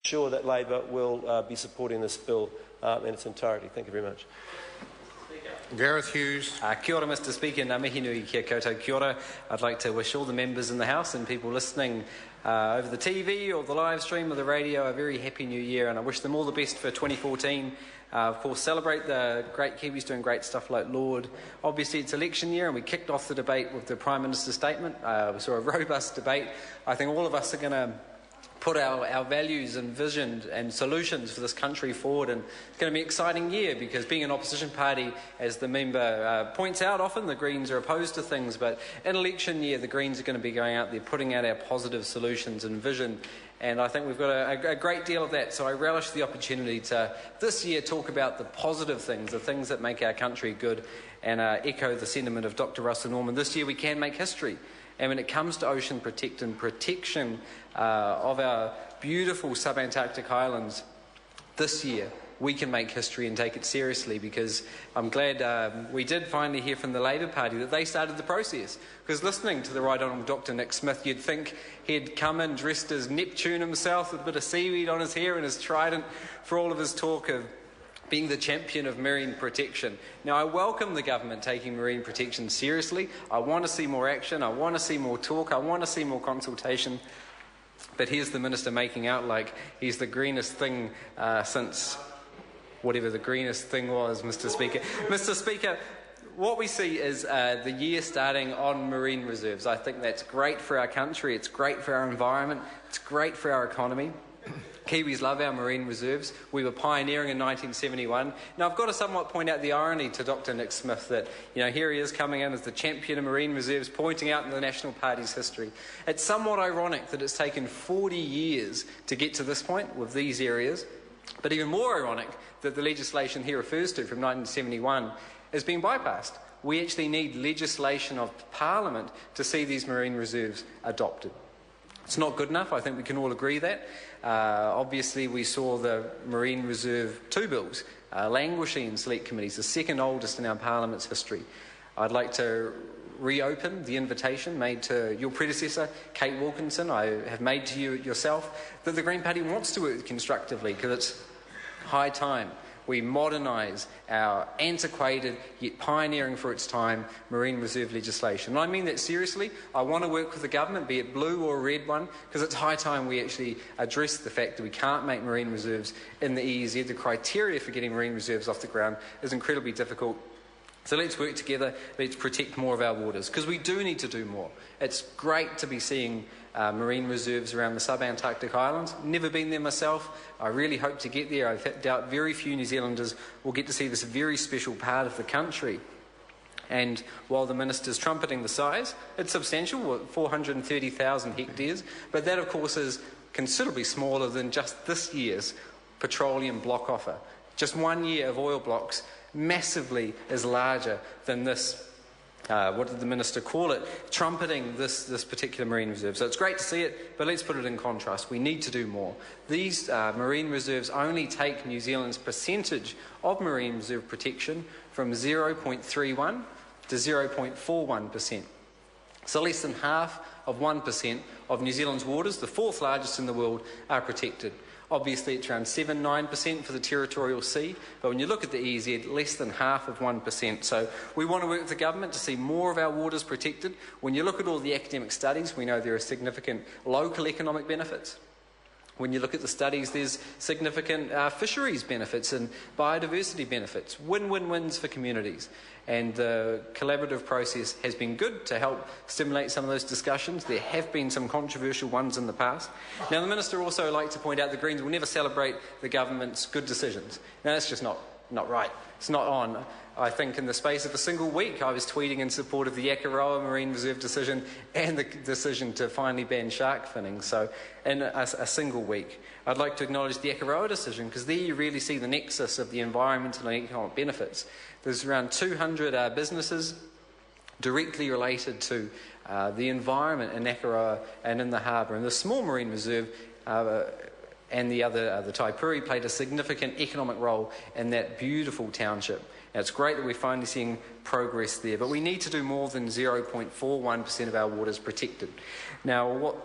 sure that Labor will be supporting this bill in its entirety. Thank you very much. Gareth Hughes. Kia ora, Mr Speaker. Ngā mihi nui kia koutou kia ora. I'd like to wish all the members in the House and people listening over the TV or the live stream or the radio a very happy new year, and I wish them all the best for 2014. Of course, celebrate the great Kiwis doing great stuff like Lord. Obviously, it's election year, and we kicked off the debate with the Prime Minister's statement. We saw a robust debate. I think all of us are going to put our values and vision and solutions for this country forward, and it's going to be an exciting year because being an opposition party, as the member points out, often the Greens are opposed to things, but in election year the Greens are going to be going out there putting out our positive solutions and vision, and I think we've got a great deal of that. So I relish the opportunity to this year talk about the positive things, the things that make our country good, and echo the sentiment of Dr Russell Norman. This year we can make history. And when it comes to ocean protection of our beautiful subantarctic islands, this year we can make history and take it seriously, because I'm glad we did finally hear from the Labour Party that they started the process. Because listening to the Right Honourable Dr Nick Smith, you'd think he'd come in dressed as Neptune himself with a bit of seaweed on his hair and his trident for all of his talk of being the champion of marine protection. Now, I welcome the government taking marine protection seriously. I want to see more action. I want to see more talk. I want to see more consultation. But here's the Minister making out like he's the greenest thing since whatever the greenest thing was, Mr Speaker. Mr Speaker, what we see is the year starting on marine reserves. I think that's great for our country. It's great for our environment. It's great for our economy. Kiwis love our marine reserves. We were pioneering in 1971. Now, I've got to somewhat point out the irony to Dr Nick Smith that, here he is coming in as the champion of marine reserves, pointing out in the National Party's history. It's somewhat ironic that it's taken 40 years to get to this point with these areas, but even more ironic that the legislation he refers to from 1971 is being bypassed. We actually need legislation of Parliament to see these marine reserves adopted. It's not good enough. I think we can all agree that. Obviously, we saw the Marine Reserve 2 bills languishing in select committees, the second oldest in our Parliament's history. I'd like to reopen the invitation made to your predecessor, Kate Wilkinson. I have made to you yourself that the Green Party wants to work constructively, because it's high time we modernise our antiquated yet pioneering for its time marine reserve legislation. And I mean that seriously. I want to work with the government, be it blue or a red one, because it's high time we actually address the fact that we can't make marine reserves in the EEZ. The criteria for getting marine reserves off the ground is incredibly difficult. So let's work together, let's protect more of our waters, because we do need to do more. It's great to be seeing marine reserves around the subantarctic islands. Never been there myself. I really hope to get there. I doubt very few New Zealanders will get to see this very special part of the country. And while the Minister's trumpeting the size, it's substantial, 430,000 hectares, but that of course is considerably smaller than just this year's petroleum block offer. Just 1 year of oil blocks massively is larger than this, what did the Minister call it, trumpeting this particular marine reserve. So it's great to see it, but let's put it in contrast. We need to do more. These marine reserves only take New Zealand's percentage of marine reserve protection from 0.31 to 0.41%. So less than half of 1% of New Zealand's waters, the fourth largest in the world, are protected. Obviously, it's around 7-9% for the territorial sea, but when you look at the EEZ, less than half of 1%. So we want to work with the government to see more of our waters protected. When you look at all the academic studies, we know there are significant local economic benefits. When you look at the studies, there's significant fisheries benefits and biodiversity benefits, win-win-wins for communities. And the collaborative process has been good to help stimulate some of those discussions. There have been some controversial ones in the past. Now, the Minister also likes to point out the Greens will never celebrate the government's good decisions. Now, that's just not right. It's not on. I think in the space of a single week, I was tweeting in support of the Yakaroa Marine Reserve decision and the decision to finally ban shark finning. So in a single week, I'd like to acknowledge the Yakaroa decision, because there you really see the nexus of the environmental and economic benefits. There's around 200 businesses directly related to the environment in Yakaroa and in the harbour. And the small marine reserve and the Taipuri played a significant economic role in that beautiful township. Now, it's great that we're finally seeing progress there, but we need to do more than 0.41% of our waters protected. Now, what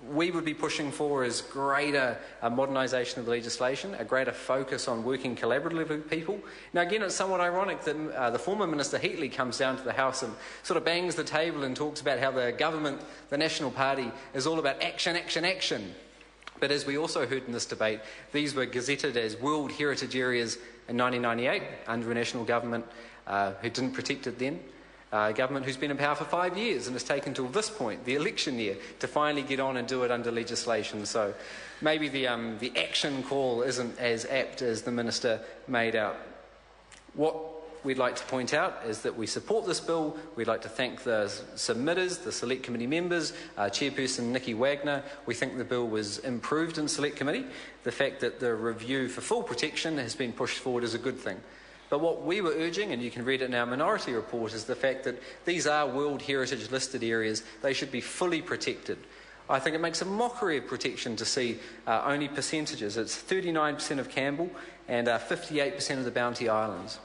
we would be pushing for is greater modernisation of the legislation, a greater focus on working collaboratively with people. Now again, it's somewhat ironic that the former Minister Heatley comes down to the House and sort of bangs the table and talks about how the government, the National Party, is all about action, action, action. But as we also heard in this debate, these were gazetted as World Heritage Areas in 1998 under a national government who didn't protect it then. A government who's been in power for 5 years and has taken till this point, the election year, to finally get on and do it under legislation. So maybe the action call isn't as apt as the Minister made out. What we'd like to point out is that we support this bill. We'd like to thank the submitters, the Select Committee members, Chairperson Nikki Wagner. We think the bill was improved in Select Committee. The fact that the review for full protection has been pushed forward is a good thing. But what we were urging, and you can read it in our minority report, is the fact that these are World Heritage listed areas. They should be fully protected. I think it makes a mockery of protection to see only percentages. It's 39% of Campbell and 58% of the Bounty Islands.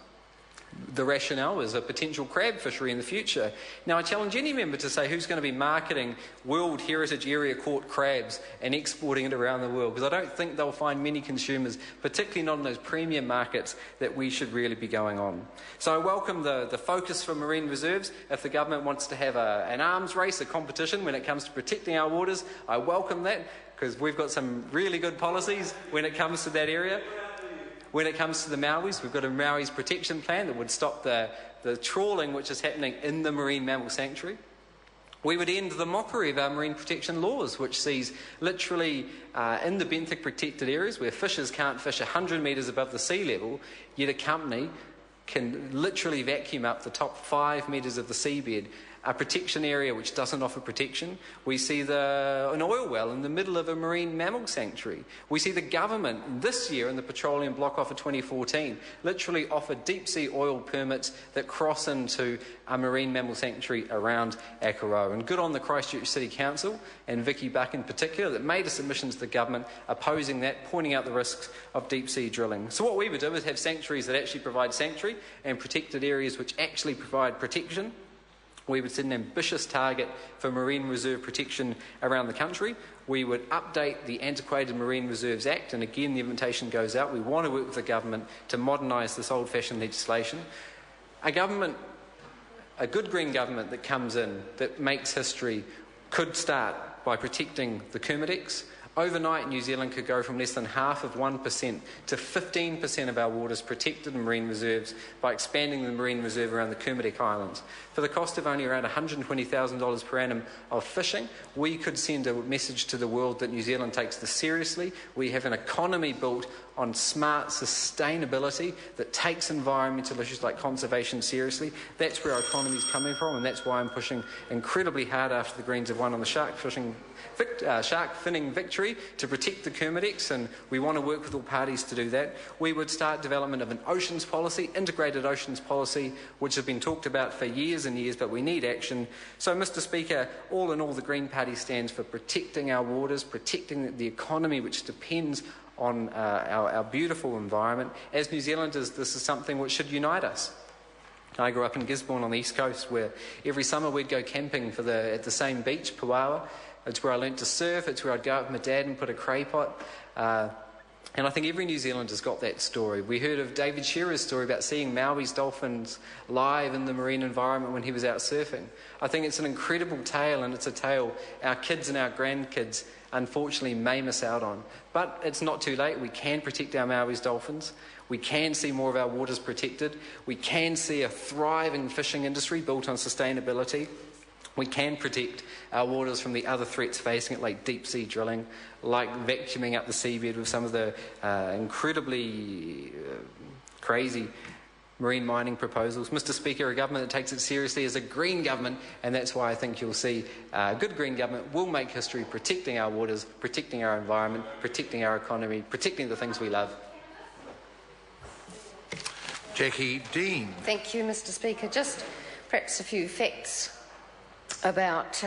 The rationale is a potential crab fishery in the future. Now, I challenge any member to say who's going to be marketing World Heritage Area caught crabs and exporting it around the world, because I don't think they'll find many consumers, particularly not in those premium markets that we should really be going on. So I welcome the focus for marine reserves. If the government wants to have an arms race, a competition when it comes to protecting our waters, I welcome that, because we've got some really good policies when it comes to that area. When it comes to the Maoris, we've got a Maoris protection plan that would stop the trawling which is happening in the marine mammal sanctuary. We would end the mockery of our marine protection laws, which sees literally in the benthic protected areas where fishers can't fish 100 metres above the sea level, yet a company can literally vacuum up the top 5 metres of the seabed, a protection area which doesn't offer protection. We see an oil well in the middle of a marine mammal sanctuary. We see the government this year in the Petroleum Block Offer 2014 literally offer deep sea oil permits that cross into a marine mammal sanctuary around Akaroa. And good on the Christchurch City Council and Vicky Buck in particular that made a submission to the government opposing that, pointing out the risks of deep sea drilling. So what we would do is have sanctuaries that actually provide sanctuary and protected areas which actually provide protection. We would set an ambitious target for marine reserve protection around the country. We would update the Antiquated Marine Reserves Act, and again the invitation goes out. We want to work with the government to modernise this old-fashioned legislation. A good green government that comes in, that makes history, could start by protecting the Kermadecs. Overnight, New Zealand could go from less than half of 1% to 15% of our waters protected in marine reserves by expanding the marine reserve around the Kermadec Islands. For the cost of only around $120,000 per annum of fishing, we could send a message to the world that New Zealand takes this seriously. We have an economy built on smart sustainability that takes environmental issues like conservation seriously. That's where our economy is coming from, and that's why I'm pushing incredibly hard after the Greens have won on the shark finning victory to protect the Kermadecs, and we want to work with all parties to do that. We would start development of an oceans policy, integrated oceans policy, which has been talked about for years and years, but we need action. So, Mr. Speaker, all in all, the Green Party stands for protecting our waters, protecting the economy which depends on our beautiful environment. As New Zealanders, this is something which should unite us. I grew up in Gisborne on the east coast, where every summer we'd go camping at the same beach, Puawa. It's where I learnt to surf. It's where I'd go out with my dad and put a cray pot. And I think every New Zealander's got that story. We heard of David Shearer's story about seeing Maui's dolphins live in the marine environment when he was out surfing. I think it's an incredible tale, and it's a tale our kids and our grandkids unfortunately may miss out on. But it's not too late. We can protect our Maui's dolphins. We can see more of our waters protected. We can see a thriving fishing industry built on sustainability. We can protect our waters from the other threats facing it, like deep sea drilling, like vacuuming up the seabed with some of the incredibly crazy marine mining proposals. Mr. Speaker, a government that takes it seriously is a green government, and that's why I think you'll see a good green government will make history protecting our waters, protecting our environment, protecting our economy, protecting the things we love. Jackie Dean. Thank you, Mr. Speaker. Just perhaps a few facts about